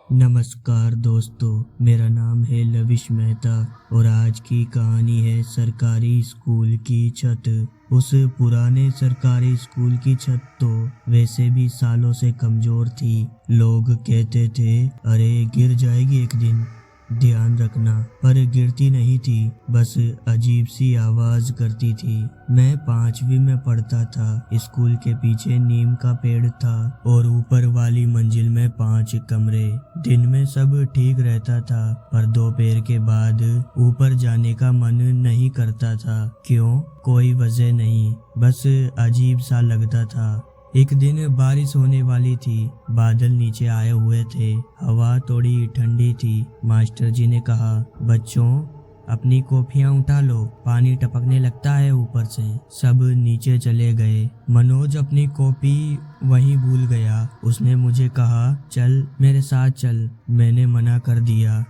नमस्कार दोस्तों, मेरा नाम है लविश मेहता और आज की कहानी है सरकारी स्कूल की छत। उस पुराने सरकारी स्कूल की छत तो वैसे भी सालों से कमजोर थी। लोग कहते थे अरे गिर जाएगी एक दिन, ध्यान रखना, पर गिरती नहीं थी, बस अजीब सी आवाज करती थी। मैं 5वीं में पढ़ता था। स्कूल के पीछे नीम का पेड़ था और ऊपर वाली मंजिल में 5 कमरे। दिन में सब ठीक रहता था, पर दोपहर के बाद ऊपर जाने का मन नहीं करता था। क्यों? कोई वजह नहीं, बस अजीब सा लगता था। एक दिन बारिश होने वाली थी, बादल नीचे आए हुए थे, हवा थोड़ी ठंडी थी। मास्टर जी ने कहा, बच्चों अपनी कॉपियां उठा लो, पानी टपकने लगता है ऊपर से। सब नीचे चले गए। मनोज अपनी कॉपी वहीं भूल गया। उसने मुझे कहा, चल मेरे साथ चल। मैंने मना कर दिया,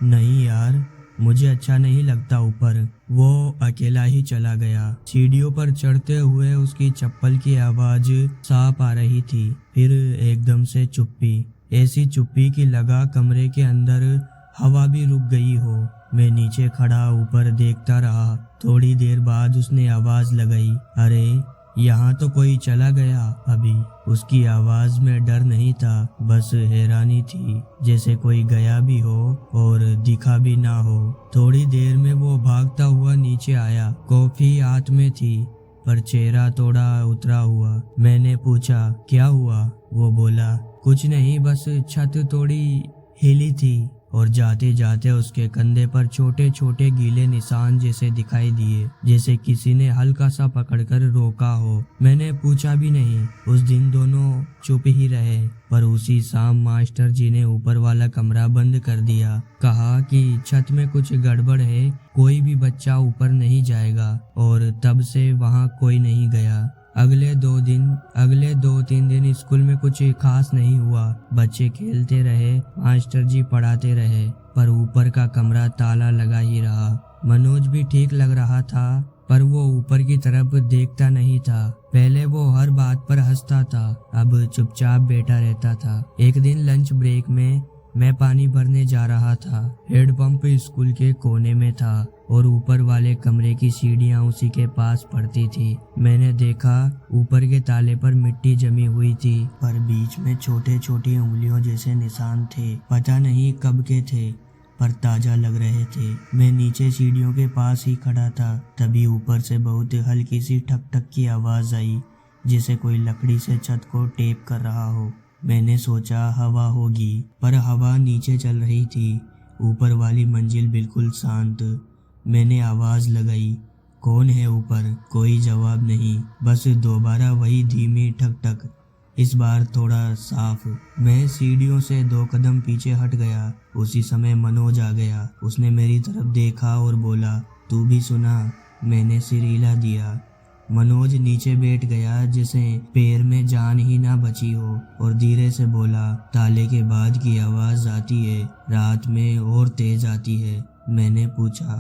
नहीं यार, मुझे अच्छा नहीं लगता ऊपर। वो अकेला ही चला गया। सीढ़ियों पर चढ़ते हुए उसकी चप्पल की आवाज साफ आ रही थी। फिर एकदम से चुप्पी, ऐसी चुप्पी कि लगा कमरे के अंदर हवा भी रुक गई हो। मैं नीचे खड़ा ऊपर देखता रहा। थोड़ी देर बाद उसने आवाज लगाई, अरे यहाँ तो कोई चला गया अभी। उसकी आवाज में डर नहीं था, बस हैरानी थी, जैसे कोई गया भी हो और दिखा भी ना हो। थोड़ी देर में वो भागता हुआ नीचे आया। कॉफी हाथ में थी, पर चेहरा थोड़ा उतरा हुआ। मैंने पूछा, क्या हुआ? वो बोला, कुछ नहीं, बस छत थोड़ी हिली थी। और जाते जाते उसके कंधे पर छोटे छोटे गीले निशान जैसे दिखाई दिए, जैसे किसी ने हल्का सा पकड़कर रोका हो। मैंने पूछा भी नहीं। उस दिन दोनों चुप ही रहे। पर उसी शाम मास्टर जी ने ऊपर वाला कमरा बंद कर दिया। कहा कि छत में कुछ गड़बड़ है, कोई भी बच्चा ऊपर नहीं जाएगा। और तब से वहाँ कोई नहीं गया। अगले 2-3 दिन स्कूल में कुछ खास नहीं हुआ। बच्चे खेलते रहे, मास्टर जी पढ़ाते रहे, पर ऊपर का कमरा ताला लगा ही रहा। मनोज भी ठीक लग रहा था, पर वो ऊपर की तरफ देखता नहीं था। पहले वो हर बात पर हंसता था, अब चुपचाप बैठा रहता था। एक दिन लंच ब्रेक में मैं पानी भरने जा रहा था। हैंडपंप स्कूल के कोने में था और ऊपर वाले कमरे की सीढ़ियां उसी के पास पड़ती थी। मैंने देखा ऊपर के ताले पर मिट्टी जमी हुई थी, पर बीच में छोटे छोटे उंगलियों जैसे निशान थे। पता नहीं कब के थे, पर ताजा लग रहे थे। मैं नीचे सीढ़ियों के पास ही खड़ा था, तभी ऊपर से बहुत हल्की सी ठक ठक की आवाज आई, जैसे कोई लकड़ी से छत को टेप कर रहा हो। मैंने सोचा हवा होगी, पर हवा नीचे चल रही थी। ऊपर वाली मंजिल बिल्कुल शांत। मैंने आवाज लगाई, कौन है ऊपर? कोई जवाब नहीं, बस दोबारा वही धीमी ठक ठक, इस बार थोड़ा साफ। मैं सीढ़ियों से 2 कदम पीछे हट गया। उसी समय मनोज आ गया। उसने मेरी तरफ देखा और बोला, तू भी सुना? मैंने सिर हिला दिया। मनोज नीचे बैठ गया, जैसे पैर में जान ही ना बची हो, और धीरे से बोला, ताले के बाद की आवाज आती है, रात में और तेज आती है। मैंने पूछा,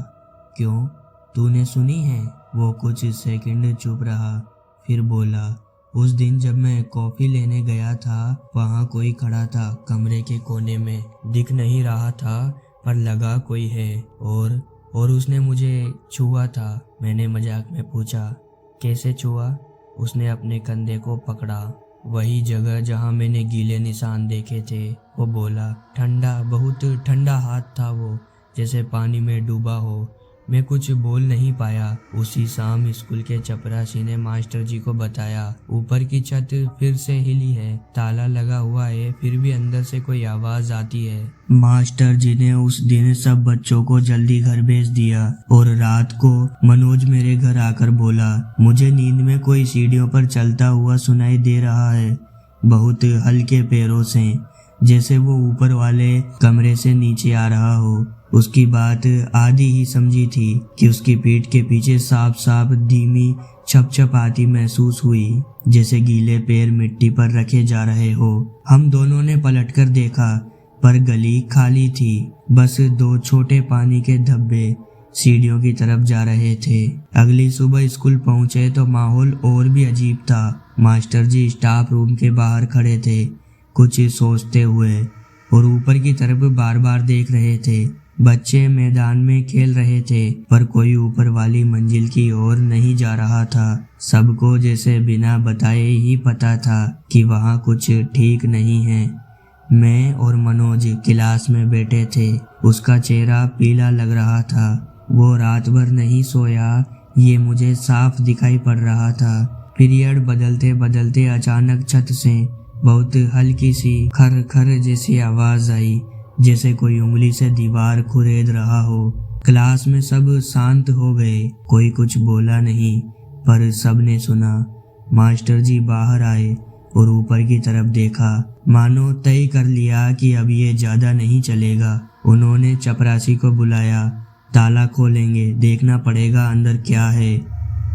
क्यों, तूने सुनी है? वो कुछ सेकंड चुप रहा, फिर बोला, उस दिन जब मैं कॉफी लेने गया था, वहाँ कोई खड़ा था कमरे के कोने में। दिख नहीं रहा था, पर लगा कोई है, और उसने मुझे छुआ था। मैंने मजाक में पूछा, कैसे छुआ? उसने अपने कंधे को पकड़ा, वही जगह जहां मैंने गीले निशान देखे थे। वो बोला, ठंडा, बहुत ठंडा हाथ था वो, जैसे पानी में डूबा हो। मैं कुछ बोल नहीं पाया। उसी शाम स्कूल के चपरासी ने मास्टर जी को बताया, ऊपर की छत फिर से हिली है, ताला लगा हुआ है, फिर भी अंदर से कोई आवाज आती है। मास्टर जी ने उस दिन सब बच्चों को जल्दी घर भेज दिया और रात को मनोज मेरे घर आकर बोला, मुझे नींद में कोई सीढ़ियों पर चलता हुआ सुनाई दे रहा है, बहुत हल्के पैरों से, जैसे वो ऊपर वाले कमरे से नीचे आ रहा हो। उसकी बात आधी ही समझी थी कि उसकी पीठ के पीछे साफ साफ धीमी छप छप आती महसूस हुई, जैसे गीले पैर मिट्टी पर रखे जा रहे हो। हम दोनों ने पलटकर देखा, पर गली खाली थी, बस 2 छोटे पानी के धब्बे सीढ़ियों की तरफ जा रहे थे। अगली सुबह स्कूल पहुंचे तो माहौल और भी अजीब था। मास्टर जी स्टाफ रूम के बाहर खड़े थे, कुछ सोचते हुए। और ऊपर की तरफ बार बार देख रहे थे। बच्चे मैदान में खेल रहे थे, पर कोई ऊपर वाली मंजिल की ओर नहीं जा रहा था। सबको जैसे बिना बताए ही पता था कि वहाँ कुछ ठीक नहीं है। मैं और मनोज क्लास में बैठे थे। उसका चेहरा पीला लग रहा था। वो रात भर नहीं सोया, ये मुझे साफ दिखाई पड़ रहा था। पीरियड बदलते बदलते अचानक छत से बहुत हल्की सी खर खर जैसी आवाज आई, जैसे कोई उंगली से दीवार खुरेद रहा हो। क्लास में सब शांत हो गए। कोई कुछ बोला नहीं, पर सबने सुना। मास्टर जी बाहर आए और ऊपर की तरफ देखा, मानो तय कर लिया कि अब ये ज्यादा नहीं चलेगा। उन्होंने चपरासी को बुलाया। ताला खोलेंगे, देखना पड़ेगा अंदर क्या है।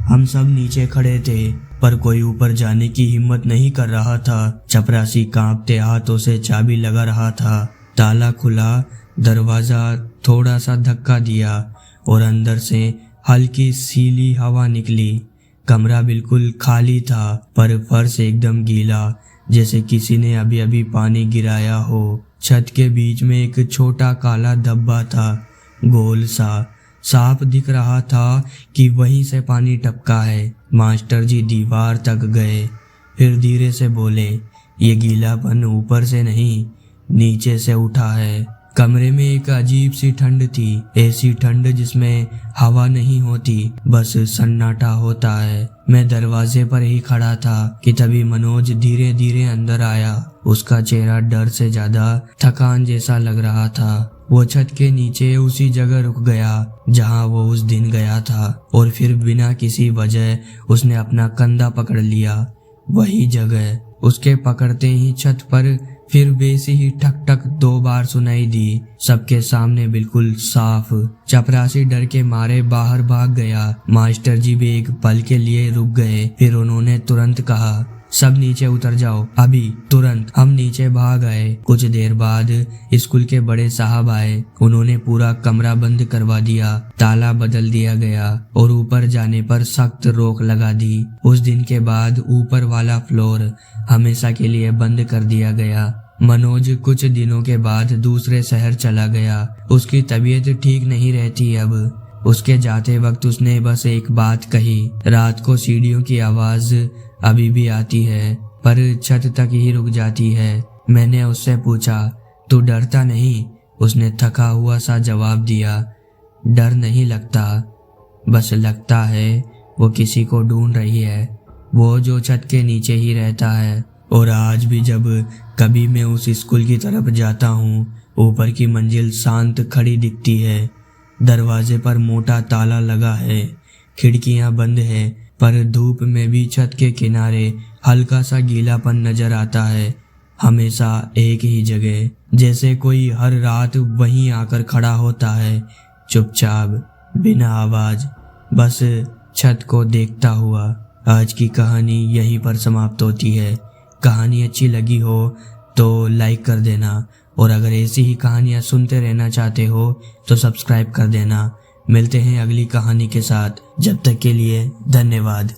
हम सब नीचे खड़े थे, पर कोई ऊपर जाने की हिम्मत नहीं कर रहा था। चपरासी कांपते हाथों से चाबी लगा रहा था। ताला खुला, दरवाजा थोड़ा सा धक्का दिया और अंदर से हल्की सीली हवा निकली। कमरा बिल्कुल खाली था, पर फर्श एकदम गीला, जैसे किसी ने अभी अभी पानी गिराया हो। छत के बीच में एक छोटा काला धब्बा था, गोल सा। साफ दिख रहा था कि वहीं से पानी टपका है। मास्टर जी दीवार तक गए, फिर धीरे से बोले, ये गीलापन ऊपर से नहीं, नीचे से उठा है। कमरे में एक अजीब सी ठंड थी, ऐसी ठंड जिसमें हवा नहीं होती, बस सन्नाटा होता है। मैं दरवाजे पर ही खड़ा था कि तभी मनोज धीरे धीरे अंदर आया। उसका चेहरा डर से ज्यादा थकान जैसा लग रहा था। वो छत के नीचे उसी जगह रुक गया जहां वो उस दिन गया था, और फिर बिना किसी वजह उसने अपना कंधा पकड़ लिया। वही जगह। उसके पकड़ते ही छत पर फिर वैसी ही ठक ठक 2 बार सुनाई दी, सबके सामने बिल्कुल साफ। चपरासी डर के मारे बाहर भाग गया। मास्टर जी भी एक पल के लिए रुक गए, फिर उन्होंने तुरंत कहा, सब नीचे उतर जाओ, अभी, तुरंत। हम नीचे भाग आए। कुछ देर बाद स्कूल के बड़े साहब आए। उन्होंने पूरा कमरा बंद करवा दिया, ताला बदल दिया गया और ऊपर जाने पर सख्त रोक लगा दी। उस दिन के बाद ऊपर वाला फ्लोर हमेशा के लिए बंद कर दिया गया। मनोज कुछ दिनों के बाद दूसरे शहर चला गया। उसकी तबीयत ठीक नहीं रहती अब। उसके जाते वक्त उसने बस एक बात कही, रात को सीढ़ियों की आवाज अभी भी आती है, पर छत तक ही रुक जाती है। मैंने उससे पूछा, तू डरता नहीं? उसने थका हुआ सा जवाब दिया, डर नहीं लगता, बस लगता है वो किसी को ढूंढ रही है, वो जो छत के नीचे ही रहता है। और आज भी जब कभी मैं उस स्कूल की तरफ जाता हूँ, ऊपर की मंजिल शांत खड़ी दिखती है। दरवाजे पर मोटा ताला लगा है, खिड़कियां बंद है, पर धूप में भी छत के किनारे हल्का सा गीलापन नजर आता है। हमेशा एक ही जगह, जैसे कोई हर रात वहीं आकर खड़ा होता है, चुपचाप, बिना आवाज, बस छत को देखता हुआ। आज की कहानी यहीं पर समाप्त होती है। कहानी अच्छी लगी हो तो लाइक कर देना, और अगर ऐसी ही कहानियां सुनते रहना चाहते हो तो सब्सक्राइब कर देना। मिलते हैं अगली कहानी के साथ, जब तक के लिए धन्यवाद।